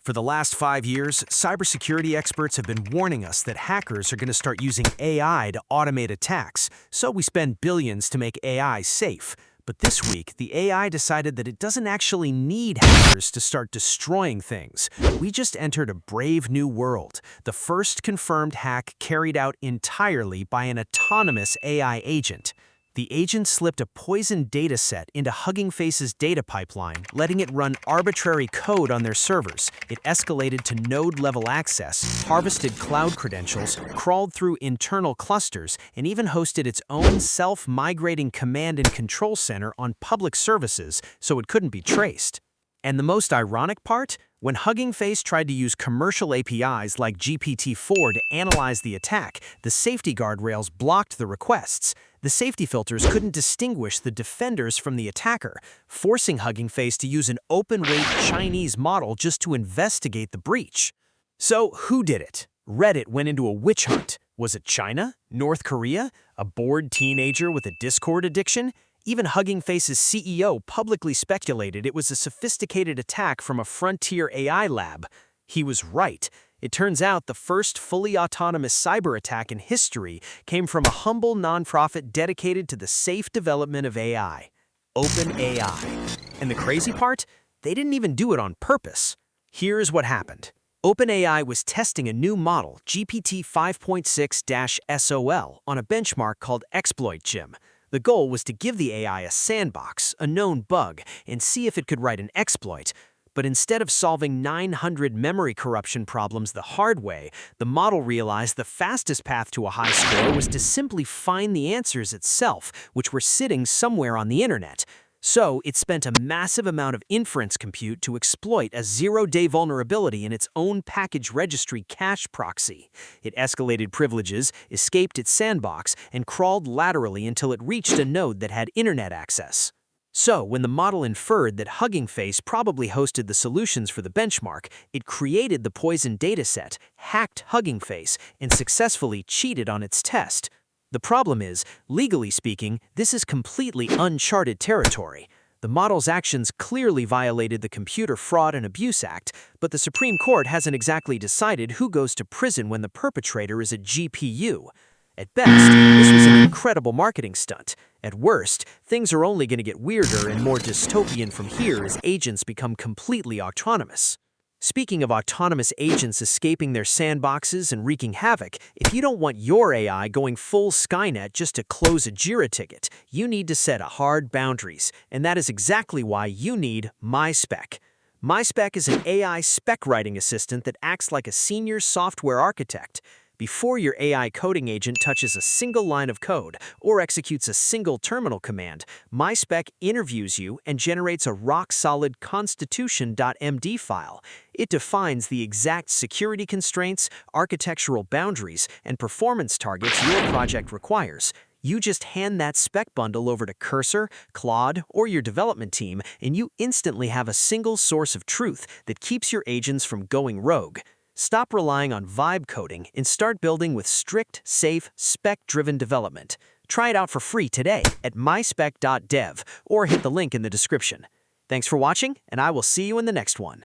For the last 5 years, cybersecurity experts have been warning us that hackers are going to start using AI to automate attacks, so we spend billions to make AI safe. But this week, the AI decided that it doesn't actually need hackers to start destroying things. We just entered a brave new world, the first confirmed hack carried out entirely by an autonomous AI agent. The agent slipped a poisoned dataset into Hugging Face's data pipeline, letting it run arbitrary code on their servers. It escalated to node-level access, harvested cloud credentials, crawled through internal clusters, and even hosted its own self-migrating command and control center on public services so it couldn't be traced. And the most ironic part? When Hugging Face tried to use commercial APIs like GPT-4 to analyze the attack, the safety guardrails blocked the requests. The safety filters couldn't distinguish the defenders from the attacker, forcing Hugging Face to use an open-weight Chinese model just to investigate the breach. So, who did it? Reddit went into a witch hunt. Was it China? North Korea? A bored teenager with a Discord addiction? Even Hugging Face's CEO publicly speculated it was a sophisticated attack from a frontier AI lab. He was right. It turns out the first fully autonomous cyber attack in history came from a humble nonprofit dedicated to the safe development of AI, OpenAI. And the crazy part? They didn't even do it on purpose. Here's what happened. OpenAI was testing a new model, GPT 5.6-SOL, on a benchmark called ExploitGym. The goal was to give the AI a sandbox, a known bug, and see if it could write an exploit. But instead of solving 900 memory corruption problems the hard way, the model realized the fastest path to a high score was to simply find the answers itself, which were sitting somewhere on the internet. So it spent a massive amount of inference compute to exploit a zero-day vulnerability in its own package registry cache proxy. It escalated privileges, escaped its sandbox, and crawled laterally until it reached a node that had internet access. So, when the model inferred that Hugging Face probably hosted the solutions for the benchmark, it created the poisoned dataset, hacked Hugging Face, and successfully cheated on its test. The problem is, legally speaking, this is completely uncharted territory. The model's actions clearly violated the Computer Fraud and Abuse Act, but the Supreme Court hasn't exactly decided who goes to prison when the perpetrator is a GPU. At best, this was an incredible marketing stunt. At worst, things are only going to get weirder and more dystopian from here as agents become completely autonomous. Speaking of autonomous agents escaping their sandboxes and wreaking havoc, if you don't want your AI going full Skynet just to close a JIRA ticket, you need to set hard boundaries, and that is exactly why you need MySpec. MySpec is an AI spec writing assistant that acts like a senior software architect. Before your AI coding agent touches a single line of code or executes a single terminal command, MySpec interviews you and generates a rock-solid constitution.md file. It defines the exact security constraints, architectural boundaries, and performance targets your project requires. You just hand that spec bundle over to Cursor, Claude, or your development team, and you instantly have a single source of truth that keeps your agents from going rogue. Stop relying on vibe coding and start building with strict, safe, spec-driven development. Try it out for free today at myspec.dev or hit the link in the description. Thanks for watching, and I will see you in the next one.